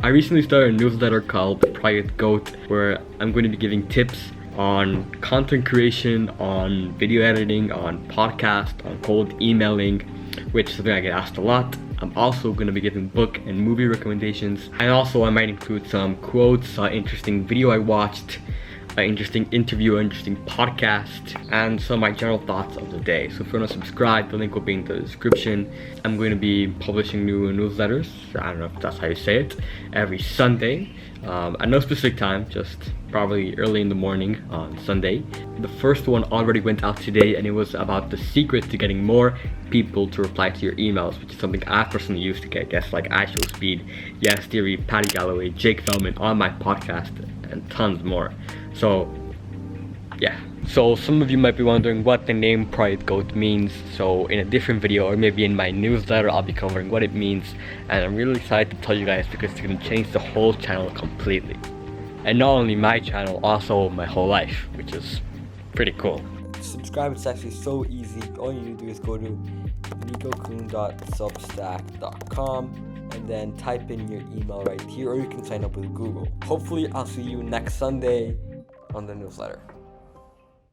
I recently started a newsletter called Private Goat, where I'm going to be giving tips on content creation, on video editing, on podcast, on cold emailing, which is something I get asked a lot. I'm also going to be giving book and movie recommendations, and also I might include some quotes, interesting video I watched, interesting interview, interesting podcast, and some of my general thoughts of the day. So if you want to subscribe, the link will be in the description. I'm going to be publishing new newsletters, I don't know if that's how you say it, every Sunday, at no specific time, just probably early in the morning on Sunday. The first one already went out today, and it was about the secret to getting more people to reply to your emails, which is something I personally used to get guests like Show Speed, Yes Theory, Patty Galloway, Jake Feldman on my podcast, and tons more. So yeah, so some of you might be wondering what the name Private Goat means. So in a different video, or maybe in my newsletter, I'll be covering what it means, and I'm really excited to tell you guys because it's going to change the whole channel completely. And not only my channel, also my whole life, which is pretty cool. Subscribe, it's actually so easy. All you need to do is go to nikokun.substack.com and then type in your email right here, or you can sign up with Google. Hopefully I'll see you next Sunday on the newsletter.